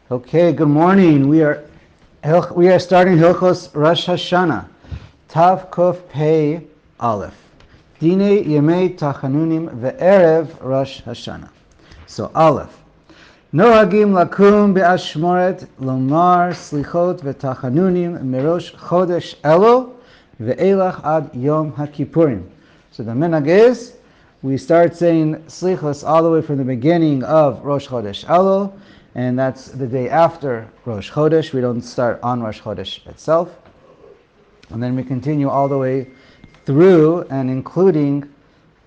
Okay, good morning. We are starting Hilchos Rosh Hashana, Tav Kuf Pei Aleph. Dine Yemei Tachanunim ve'erev Rosh Hashana. So Aleph. Nohagim lakum be'ashmoret lomar slichot ve'tachanunim mirosh chodesh Elul ve'elach ad Yom HaKippurim. So the minhag is, we start saying Selichos all the way from the beginning of Rosh Chodesh Elul, and that's the day after Rosh Chodesh. We don't start on Rosh Chodesh itself. And then we continue all the way through and including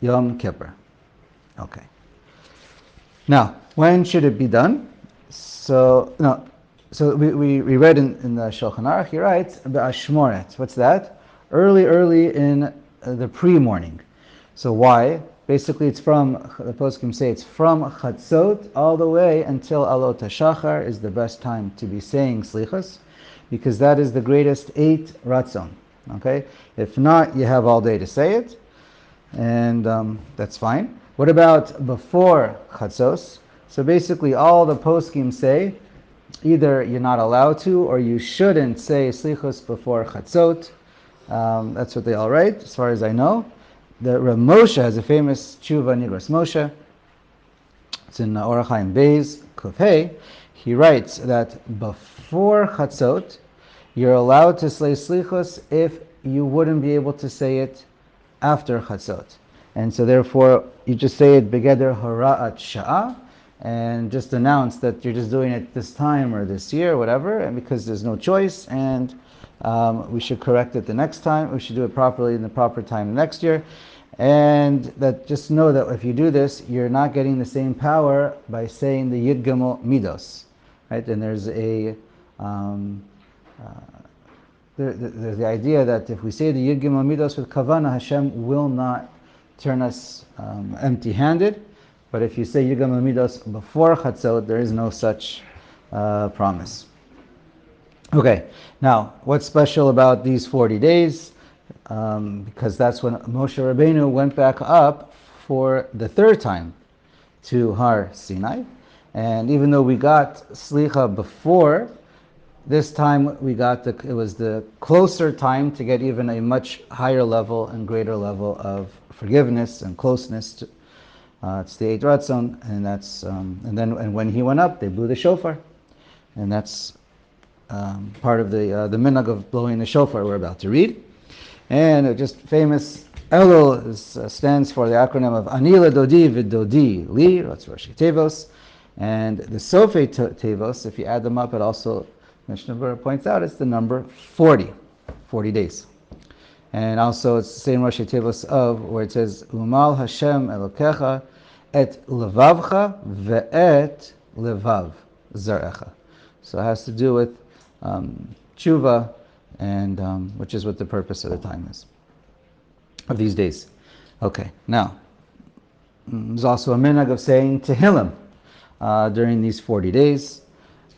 Yom Kippur. Okay. Now, when should it be done? So we read in the Shulchan Aruch, he writes, Be'ashmoret. What's that? Early in the pre-morning. So why? Basically, the poskim say it's from Chatzot all the way until Alot HaShachar is the best time to be saying Selichos, because that is the greatest 8 ratzon. Okay? If not, you have all day to say it, and that's fine. What about before Chatzos? So basically, all the poskim say, either you're not allowed to, or you shouldn't say Selichos before Chatzot. That's what they all write, as far as I know. The Rav Moshe has a famous tshuva, Nigras Moshe. It's in Orach Chaim Beis Kufhei. He writes that before Chatzot, you're allowed to say Selichos if you wouldn't be able to say it after Chatzot. And so therefore, you just say it begeder hara'at sha'ah, and just announce that you're just doing it this time or this year, whatever, and because there's no choice, and we should correct it the next time. We should do it properly in the proper time next year. And that just know that if you do this, you're not getting the same power by saying the Yud Gimel Midos, right? And there's there's the idea that if we say the Yud Gimel Midos with Kavana, Hashem will not turn us empty-handed. But if you say Yud Gimel Midos before Chatzot, there is no such promise. Okay, now what's special about these 40 days? Because that's when Moshe Rabbeinu went back up for the third time to Har Sinai. And even though we got Slicha before, this time it was the closer time to get even a much higher level and greater level of forgiveness and closeness to, it's the 8 Ratzon, and when he went up, they blew the Shofar. And that's part of the minhag of blowing the shofar we're about to read. And just famous Elul stands for the acronym of Ani Ledodi V'Dodi Li, that's Rosh Tevos. And the Sofei Tevos, if you add them up, it also, Mishnah Berurah points out, it's the number 40 days. And also it's the same Rosh Tevos of, where it says, Umal Hashem Elokecha et levavcha ve'et levav zarecha. So it has to do with tshuva, and which is what the purpose of the time is, of these days. Okay, now, there's also a minhag of saying Tehillim during these 40 days,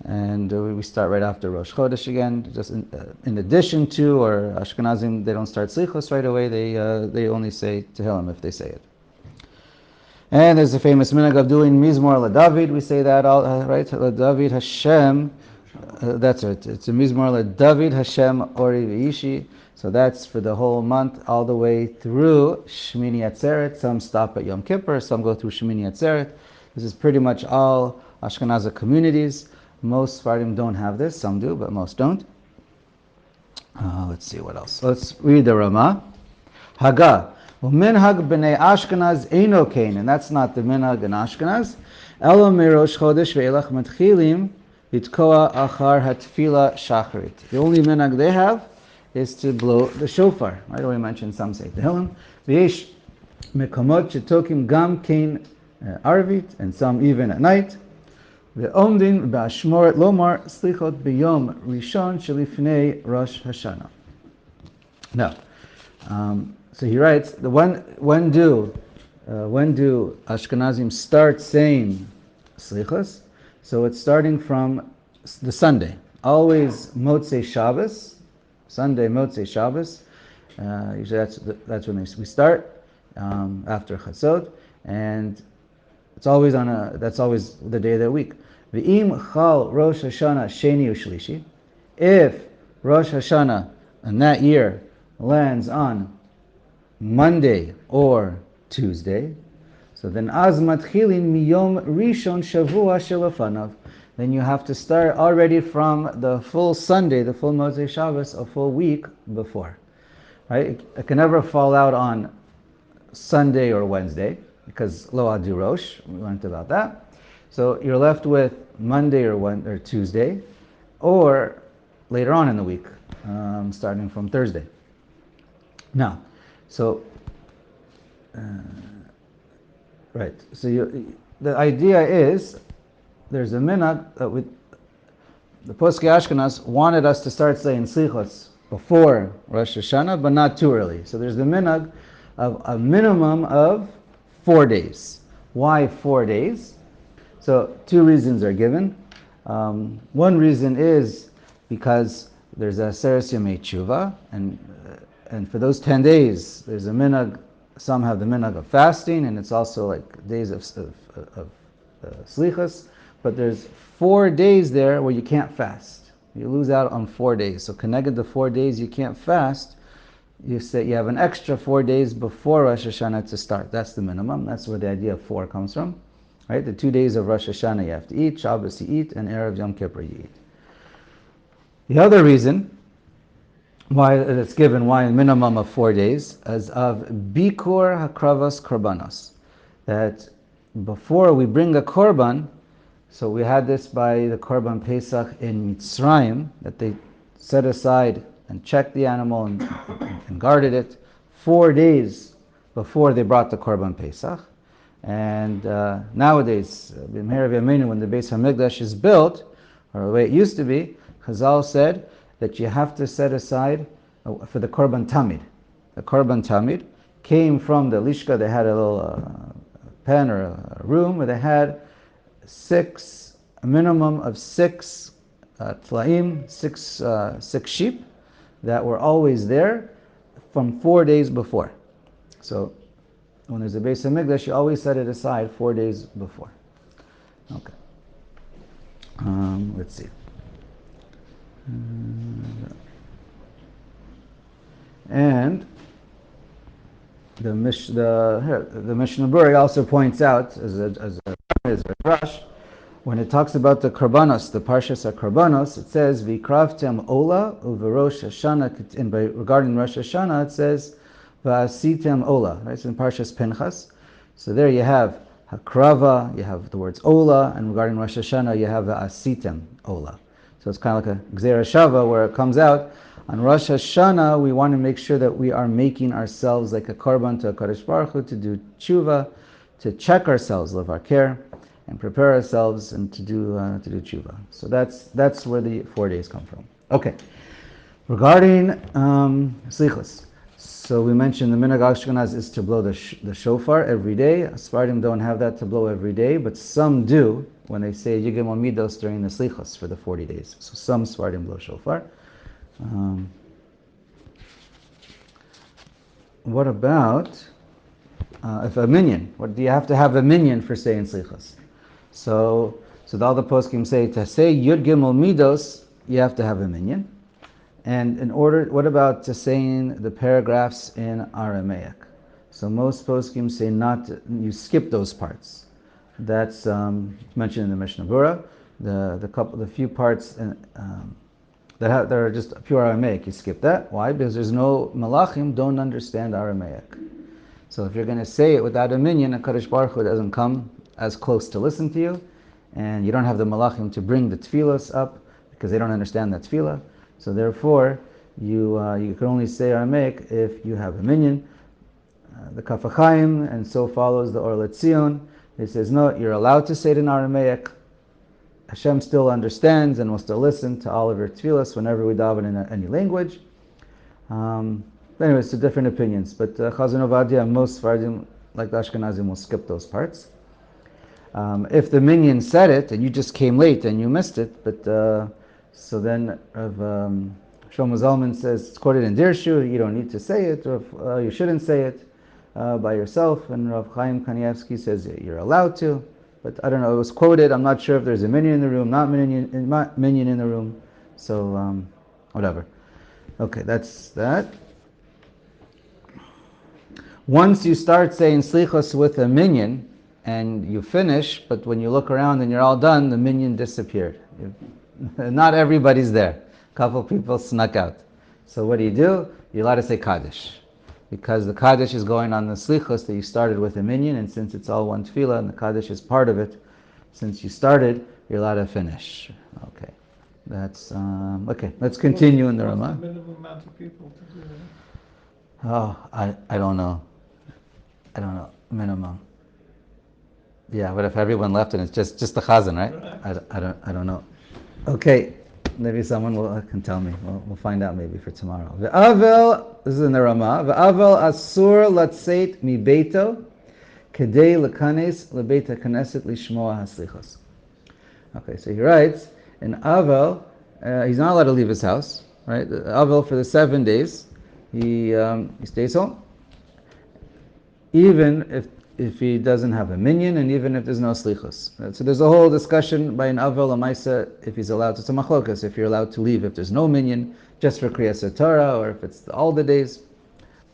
and we start right after Rosh Chodesh again, just in addition to, or Ashkenazim, they don't start Selichos right away, they only say Tehillim if they say it. And there's a famous minhag of doing Mizmor LaDavid, we say that, right? LaDavid Hashem, that's it. It's a Mizmor LaDavid Hashem Ori V'ishi. So that's for the whole month, all the way through Shmini Atzeret. Some stop at Yom Kippur, some go through Shmini Atzeret. This is pretty much all Ashkenazi communities. Most Sfardim don't have this, some do, but most don't. Let's see what else. Let's read the Ramah. Haga. Minhag b'nei Ashkenaz eino kain, and that's not the minhag in Ashkenaz. Elo mirosh chodesh ve'elach matchilim litkoa achar hatfila shacharit. The only minhag they have is to blow the shofar. I already mentioned some say Tehillim. V'yesh mekomot shetokim gam kain arvit, and some even at night. Ve'omdin ba'ashmoret lomar slichot b'yom rishon shelifnei Rosh Hashana. Now, so he writes, when do Ashkenazim start saying Selichos? So it's starting from the Sunday. Always Motzei Shabbos, Sunday Motzei Shabbos. Usually that's when we start after Chatzot, and It's always that's always the day of the week. V'im chal Rosh Hashana sheni u'shlishi. If Rosh Hashana in that year lands on Monday or Tuesday, so then az matchilin miyom rishon shavua shelafanav. Then you have to start already from the full Sunday, the full Motzei Shabbos, a full week before. Right? It can never fall out on Sunday or Wednesday, because lo adu Rosh, we learned about that. So you're left with Monday or Tuesday, or later on in the week, starting from Thursday. Now, so right. So the idea is there's a minhag that the Posei Ashkenaz wanted us to start saying Selichos before Rosh Hashanah, but not too early. So there's the minhag of a minimum of 4 days. Why 4 days? So two reasons are given. One reason is because there's a Seres Yomei Tshuva, and for those 10 days, there's a minhag. Some have the minhag of fasting, and it's also like days of Selichos. But there's 4 days there where you can't fast. You lose out on 4 days. So connected the 4 days you can't fast, you say you have an extra 4 days before Rosh Hashanah to start. That's the minimum. That's where the idea of 4 comes from. Right? The 2 days of Rosh Hashanah you have to eat, Shabbos you eat, and Erev Yom Kippur you eat. The other reason why it's given, why a minimum of 4 days, is of Bikur Hakravas Korbanos. That before we bring a korban, so we had this by the Korban Pesach in Mitzrayim, that they set aside and checked the animal and guarded it 4 days before they brought the Korban Pesach. And nowadays, when the Beis HaMikdash is built, or the way it used to be, Chazal said that you have to set aside for the Korban Tamid. The Korban Tamid came from the Lishka. They had a little pen or a room where they had a minimum of 6 tlaim, six sheep that were always there from 4 days before. So when there's a Beis HaMikdash, you always set it aside 4 days before. Okay. Let's see. And the Mishnah Berurah also points out, as a Rosh, when it talks about the Korbanos, the Parshas HaKorbanos, it says, V'ikravtem Ola u'v'Rosh Hashanah, and regarding Rosh Hashanah, it says, V'asitem Ola, right? It's in Parshas Pinchas. So there you have Hakrava, you have the words Ola, and regarding Rosh Hashanah, you have V'asitem Ola. So it's kind of like a Gzera Shava, where it comes out, on Rosh Hashanah, we want to make sure that we are making ourselves like a korban to HaKadosh Baruch Hu, to do tshuva, to check ourselves, live our care, and prepare ourselves and to do tshuva. So that's where the 4 days come from. Okay. Regarding Selichos, so we mentioned the minhag Ashkenaz is to blow the shofar every day. Sephardim don't have that to blow every day, but some do when they say Yigim Midos during the Selichos for the 40 days. So some Sephardim blow shofar. What about if a minyan? What do you have to have a minyan for saying Selichos? So all the poskim say to say Yud Gimel Midos, you have to have a minyan. And what about to saying the paragraphs in Aramaic? So most poskim say you skip those parts. That's mentioned in the Mishnah Berurah. The few parts that are just pure Aramaic, you skip that. Why? Because there's no Malachim don't understand Aramaic. So if you're going to say it without a minyan, HaKadosh Baruch Hu doesn't come as close to listen to you, and you don't have the Malachim to bring the tefillos up because they don't understand that tefillah. So therefore, you can only say Aramaic if you have a minyan. The Orach Chaim, and so follows the Orach Chaim. It says no, you're allowed to say it in Aramaic. Hashem still understands and will still listen to all of your tefillas whenever we daven in any language. Anyways, so different opinions. But Chazon Ovadia and most Sephardim, like the Ashkenazim, will skip those parts. If the minyan said it and you just came late and you missed it, but so then Shlomo Zalman says it's quoted in Dirshu, you don't need to say it, or you shouldn't say it. by yourself, and Rav Chaim Kanievsky says you're allowed to. But I don't know, it was quoted. I'm not sure if there's a minyan in the room, not minyan in the room. So, whatever. Okay, that's that. Once you start saying Selichos with a minyan, and you finish, but when you look around and you're all done, the minyan disappeared. Not everybody's there. A couple people snuck out. So what do? You're allowed to say Kaddish. Because the Kaddish is going on the Selichos that you started with a minyan, and since it's all one tefillah and the Kaddish is part of it, since you started, you're allowed to finish. Okay. That's, okay, let's continue in the Ramah. What's the minimum amount of people to do that? Oh, I don't know. I don't know. Minimum. Yeah, but if everyone left and it's just the chazan, right? I don't know. Okay, maybe someone can tell me. We'll find out maybe for tomorrow. Ve'avel, this is in the Ramah. Ve'avel asur latzeit mi beito kedei lekanes lebeita knesset lishmoa haslichos. Okay, so he writes, in Avel, he's not allowed to leave his house, right? Avel for the 7 days, he stays home, even if he doesn't have a minyan, and even if there's no slichos. So there's a whole discussion by an Avel Amaisa if he's allowed to. It's a machlokas if you're allowed to leave if there's no minyan, just for Kriyas Torah, or if it's all the days.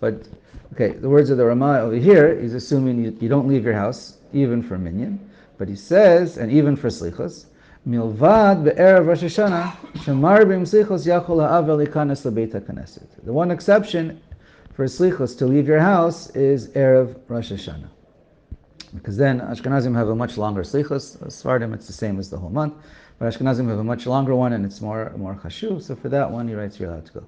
But okay, the words of the Ramah over here, he's assuming you don't leave your house even for minyan, but he says, and even for slichos, milvad be'erev Rosh Hashana shemarbim slichos yachol ha'avel ikanes lebeita knesset. The one exception for slichos to leave your house is Erev Rosh Hashana. Because then Ashkenazim have a much longer slichos. Sfardim, it's the same as the whole month. But Ashkenazim have a much longer one, and it's more chashuv. So for that one, he writes you're allowed to go.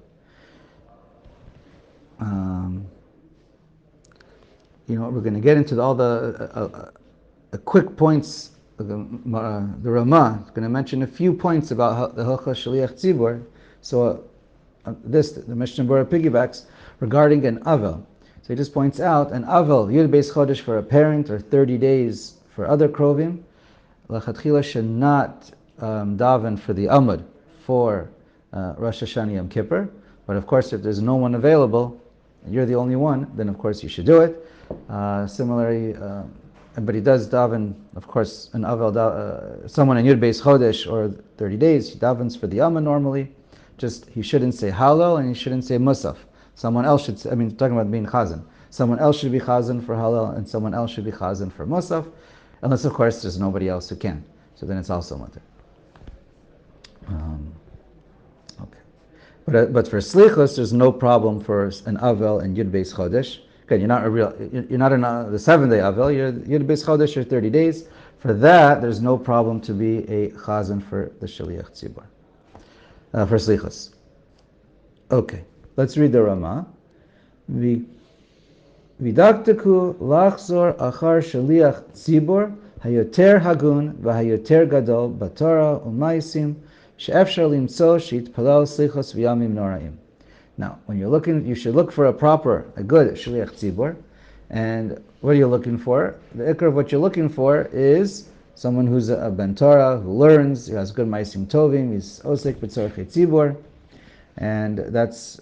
We're going to get into all the quick points. The Ramah is going to mention a few points about the Hilchos Shaliach Tzibor. So the Mishnah Berurah piggybacks regarding an Avel. So he just points out an Avel, Yud Beis Chodesh for a parent, or 30 days for other Krovim, Lachatchila should not daven for the Amud for Rosh Hashanah Yom Kippur. But of course, if there's no one available, and you're the only one, then of course you should do it. Similarly, but he does daven, of course, an Avel, someone in Yud Beis Chodesh or 30 days, he davens for the Amud normally. Just, he shouldn't say Halal and he shouldn't say Musaf. Someone else should, talking about being chazan. Someone else should be chazan for halal, and someone else should be chazan for musaf, unless of course there's nobody else who can. So then it's also mutter. Okay, but for slichos, there's no problem for an avel and yud beis chodesh. Again, you're not in the 7-day avel. You're yud beis chodesh or 30 days. For that, there's no problem to be a chazan for the shaliach tzibur for slichos. Okay. Let's read the Ramah. Vidaktaku lachzor achar shaliach tzibor hayoter hagun v'hayoter gadol batorah u'maisim she'efshar limtzo she'itpalal slichos v'yamim noraim. Now, when you're looking, you should look for a good shaliach tzibor. And what are you looking for? The ikar of what you're looking for is someone who's a ben Torah, who learns, who has good maisim tovim, he's osek b'tzorchei tzibor. And that's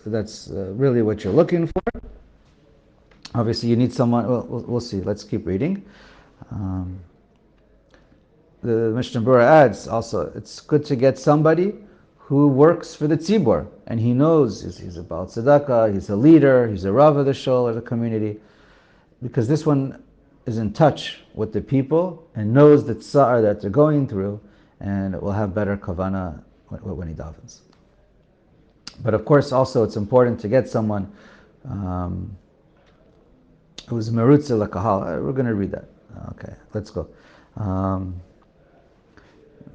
really what you're looking for. Obviously, you need someone. Well, we'll see. Let's keep reading. The Mishnah Berurah adds also, it's good to get somebody who works for the tzibor, and he knows he's a Baal Tzedakah, he's a leader, he's a Rav of the shul or the community, because this one is in touch with the people and knows the tsar that they're going through, and will have better kavanah when he davens. But of course, also it's important to get someone who's merutze l'kahal. We're going to read that. Okay, let's go.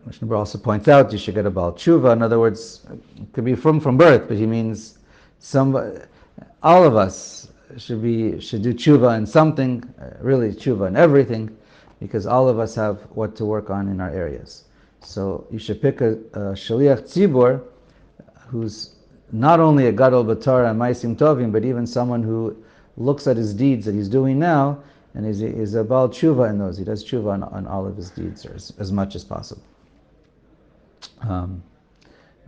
Mishnah Berurah also points out you should get a Baal Tshuva. In other words, it could be from birth, but he means all of us should do tshuva in something, really tshuva in everything, because all of us have what to work on in our areas. So you should pick a shaliach tzibor who's not only a gadol b'torah and maisim tovim, but even someone who looks at his deeds that he's doing now and is a Baal Tshuva in those. He does Tshuva on all of his deeds, or as much as possible.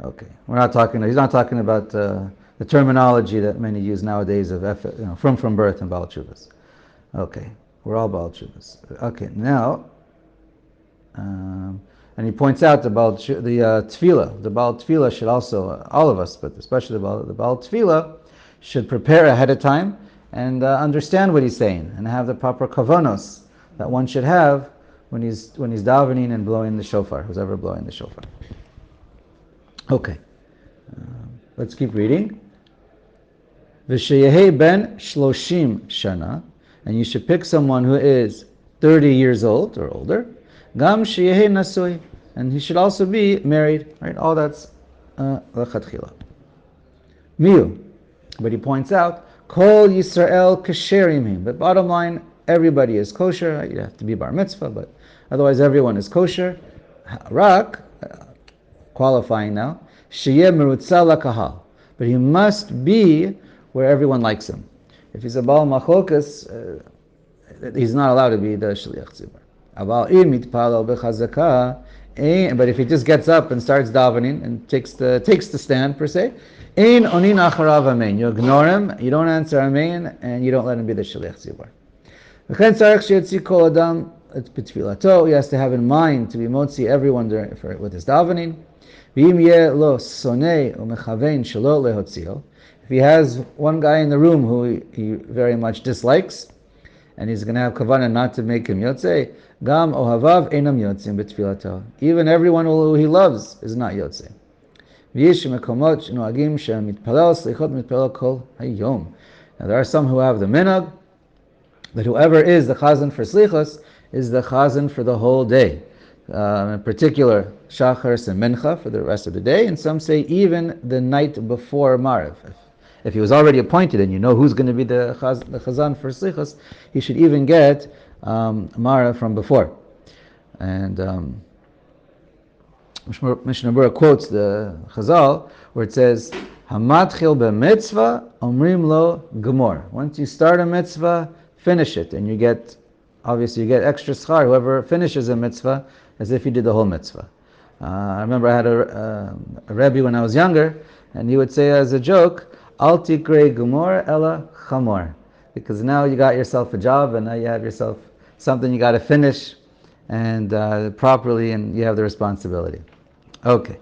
Okay, he's not talking about the terminology that many use nowadays of from birth and Baal Tshuvas. Okay, we're all Baal Tshuvas. Okay, now, and he points out the Tefillah. The Baal Tefillah should also, all of us, but especially the Baal Tefillah, should prepare ahead of time and understand what he's saying and have the proper kavanos that one should have when he's davening and blowing the shofar, who's ever blowing the shofar. Okay, let's keep reading. V'sheyehi ben shloshim shana, and you should pick someone who is 30 years old or older. Gam sheyehi nasui, and he should also be married. Right, all that's lechatchila. Miu, but he points out kol Yisrael kasherim. But bottom line, everybody is kosher. You have to be bar mitzvah, but otherwise everyone is kosher. Rak, qualifying now, sheyeh merutza lakahal, but he must be where everyone likes him. If he's a Baal Machokas, he's not allowed to be the Shliach Tzibur. But if he just gets up and starts davening and takes the stand per se, you ignore him, you don't answer Amen, and you don't let him be the Shliach Tzibur. He has to have in mind to be motzi everyone with his davening. If he has one guy in the room who he very much dislikes, and he's going to have kavanah not to make him yotzei, gam ohavav enam yotzim b'tfilato. Even everyone who he loves is not yotzei. Now there are some who have the minhag that whoever is the chazan for slichos is the chazan for the whole day. In particular, shachar and mincha for the rest of the day, and some say even the night before Mariv. If he was already appointed and you know who's going to be the chazan for slichos, he should even get Mariv from before. And Mishnah Berurah quotes the Chazal where it says, "Hamatchil b'mitzvah omrim lo gemor." Once you start a mitzvah, finish it, and you get extra schar. Whoever finishes a mitzvah, as if he did the whole mitzvah. I remember I had a Rebbe when I was younger, and he would say as a joke, "Al tikrei gemor ela chamor," because now you got yourself a job, and now you have yourself something you got to finish and properly, and you have the responsibility. Okay,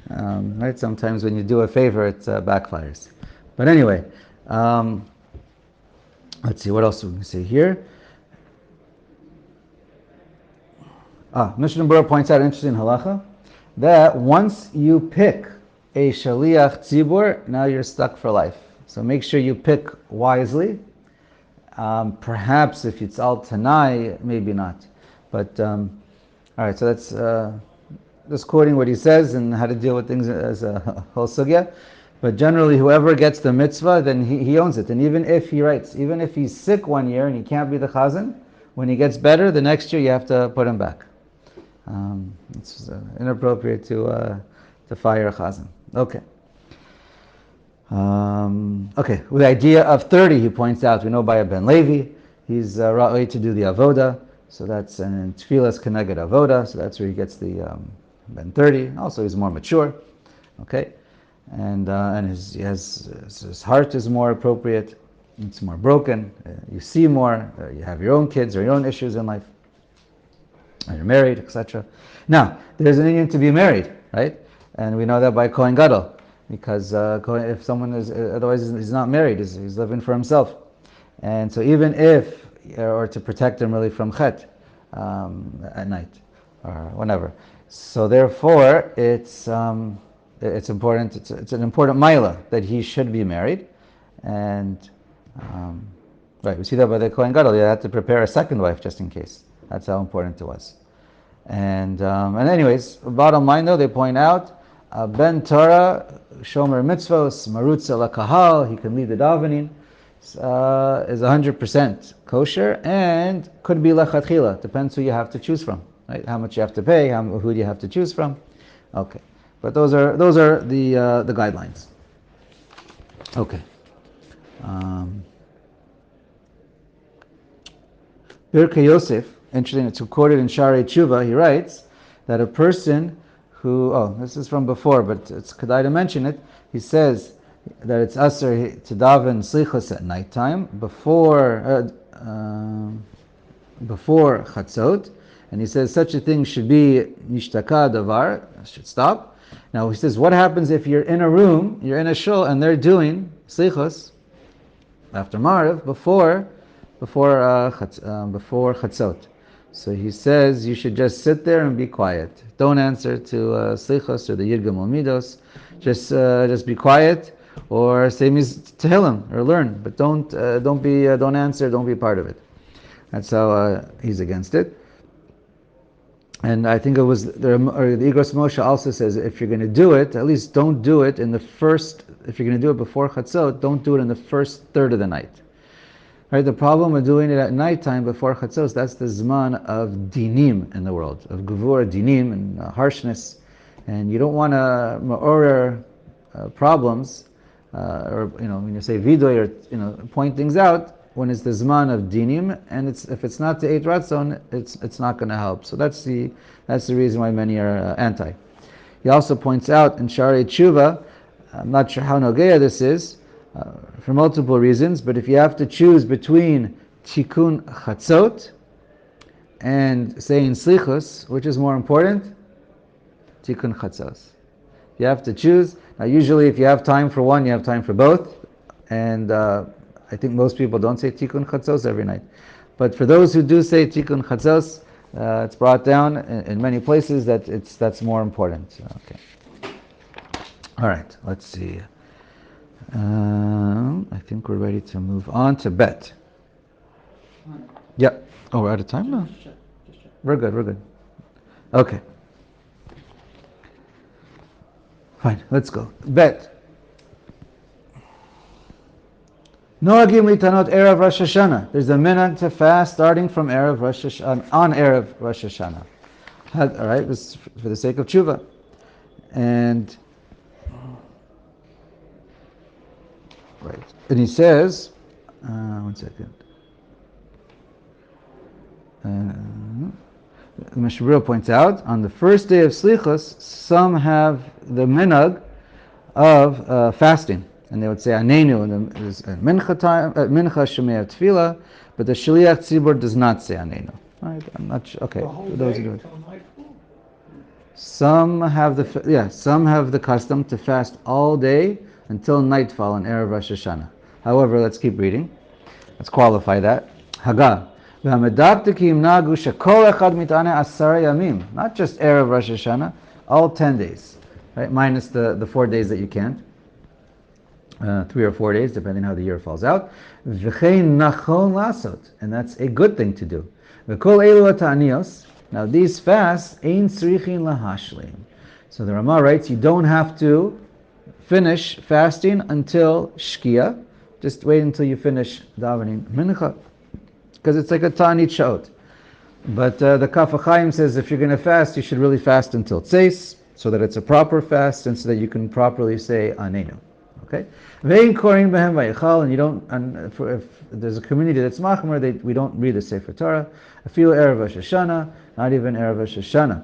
right. Sometimes when you do a favor, it backfires. But anyway, let's see what else we can see here. Mishnah Berurah points out an interesting halacha that once you pick a shaliach tzibur, now you're stuck for life. So make sure you pick wisely. Perhaps if it's al tanai, maybe not. But all right, so that's just quoting what he says and how to deal with things as a whole sugya. But generally, whoever gets the mitzvah, then he owns it. And even if he's sick one year and he can't be the chazan, when he gets better, the next year you have to put him back. It's inappropriate to fire a chazan. Okay. Okay. With the idea of 30, he points out, we know by a Ben Levi, he's ra'oi to do the avoda. So that's in Tfilas Keneged Avoda. So that's where he gets the Ben 30. Also, he's more mature. Okay, and his heart is more appropriate. It's more broken. You see more. You have your own kids or your own issues in life. And you're married, etc. Now, there's an Indian to be married, right? And we know that by Kohen Gadol, because if someone is otherwise he's not married, he's living for himself. And so even if, or to protect him really from chet at night or whenever. So therefore, it's important. It's an important maila that he should be married, and right, we see that by the Kohen Gadol. They had to prepare a second wife just in case. That's how important it was. And anyways, bottom line though, they point out Ben Torah Shomer Mitzvos Marutza Lakahal. He can lead the davening. Is 100% kosher and could be lechatchila. Depends who you have to choose from, right? How much you have to pay, who do you have to choose from? Okay, but those are the guidelines. Okay. Birkei Yosef, interesting. It's quoted in Sharei Tshuva. He writes that a person who this is from before, but it's kedai to mention it. He says that it's aser to daven slichos at nighttime before before Chatzot, and he says such a thing should be nishtaka davar, should stop. Now he says, what happens if you're in a room, you're in a shul, and they're doing Selichos after Mariv before Chatzot? So he says you should just sit there and be quiet. Don't answer to Selichos or the Yirgam Midos. Just be quiet, or say Tehillim or learn, but don't answer, don't be part of it. That's how he's against it. And I think it was the Igros Moshe also says if you're going to do it, at least don't do it in the first. If you're going to do it before Chatzot, don't do it in the first third of the night. Right? The problem with doing it at nighttime before Chatzos, that's the Zman of dinim in the world, of gevura, dinim, and harshness. And you don't want to ma'orer problems, or when you say vidoy, or point things out when it's the Zman of dinim, and if it's not the Eit Ratzon, it's not going to help. So that's the reason why many are anti. He also points out in Sharei Tshuva, I'm not sure how Nogea this is, for multiple reasons, but if you have to choose between Tikkun Chatzot and saying Selichos, which is more important? Tikkun Chatzos. You have to choose. Now usually if you have time for one, you have time for both, and I think most people don't say Tikkun Chatzos every night. But for those who do say Tikkun Chatzos, it's brought down in many places that that's more important. Okay. All right, let's see. I think we're ready to move on to Bet. Yeah. Oh, we're out of time now? Just check. We're good. Okay. Fine, let's go. Bet. Noagim litanot Erev Rosh Hashana. There's a minhag to fast starting from Erev Rosh Hashana, on Erev Rosh Hashana. All right, this is for the sake of tshuva. And right, and he says, one second. Meshuril points out, on the first day of Selichos, some have the minhag of fasting. And they would say Anenu, and there's Mincha time, Mincha Shemei Tefillah, but the Shaliach Tzibur does not say Anenu. Right? I'm not sure. Okay, The whole those day are good. till nightfall? Some have the custom to fast all day until nightfall on Erev Rosh Hashana. However, let's keep reading. Let's qualify that. Haga. Not just Erev Rosh Hashana, all 10 days, right? Minus the 4 days that you can't. 3 or 4 days, depending how the year falls out. And that's a good thing to do. Now these fasts, ein tzrichin lahashlim. So the Rama writes, you don't have to finish fasting until Shkia. Just wait until you finish davening mincha, because it's like a ta'anit sha'ot. But the Orach Chaim says if you're going to fast, you should really fast until Tzeis, so that it's a proper fast and so that you can properly say Anenu. Okay? Vein korin behem vayichal, and you don't. And if there's a community that's machmer, we don't read the Sefer Torah. Afilu Erev Rosh Hashana, not even Erev Rosh Hashana.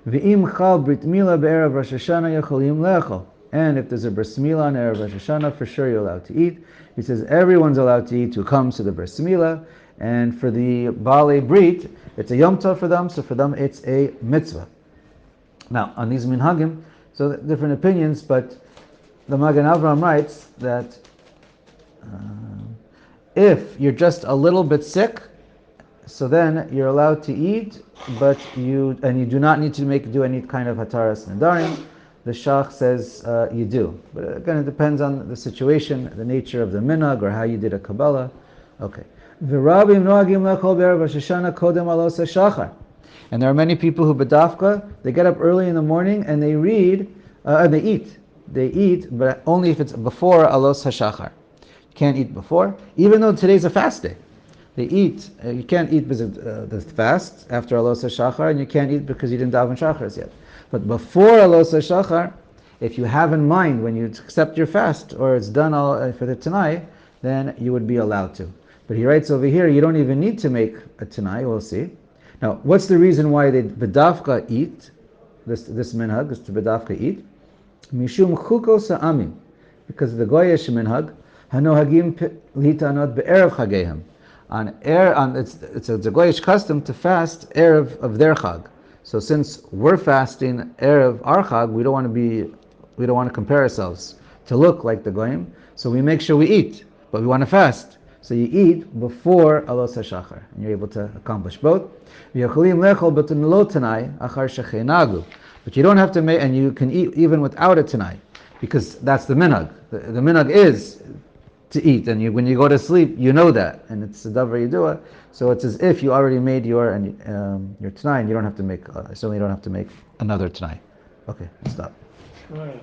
Ve'im chal brit mila be'erev Rosh Hashana yacholim le'echol. And if there's a bris milah on Erev Rosh Hashana, for sure you're allowed to eat. He says everyone's allowed to eat who comes to the bris milah, and for the Baalei Brit, it's a Yom Tov for them, so for them it's a mitzvah. Now, on these minhagim, so different opinions, but the Magen Avraham writes that if you're just a little bit sick, so then you're allowed to eat, but you do not need to do any kind of hataras nedarim. The Shach says you do, but again it depends on the situation, the nature of the minhag, or how you did a Kabbalah. Okay. And there are many people who bedafka, they get up early in the morning and they read, and they eat. They eat, but only if it's before alos hashachar. You can't eat before, even though today's a fast day. They eat. You can't eat because of the fast after alos hashachar, and you can't eat because you didn't daven shachars yet. But before alos hashachar, if you have in mind when you accept your fast, or it's done for the Tanai, then you would be allowed to. But he writes over here, you don't even need to make a Tanai, we'll see. Now, what's the reason why they bedafka eat, this minhag, is to bedafka eat? Mishum chuko sa'amim, because of the goyish minhag, hanohagim litanot be'erev chagehem. It's a Goyish custom to fast Erev of their Chag. So since we're fasting Erev our Chag, we don't want to compare ourselves to look like the Goyim. So we make sure we eat, but we want to fast. So you eat before Alos HaShachar, and you're able to accomplish both. But you don't have to make, and you can eat even without a tanai, because that's the minhag. The minhag is to eat, and when you go to sleep, you know that, and it's the davar yidua. So it's as if you already made your tanai, and you don't have to make. Certainly, you don't have to make another tanai. Okay, stop. Right.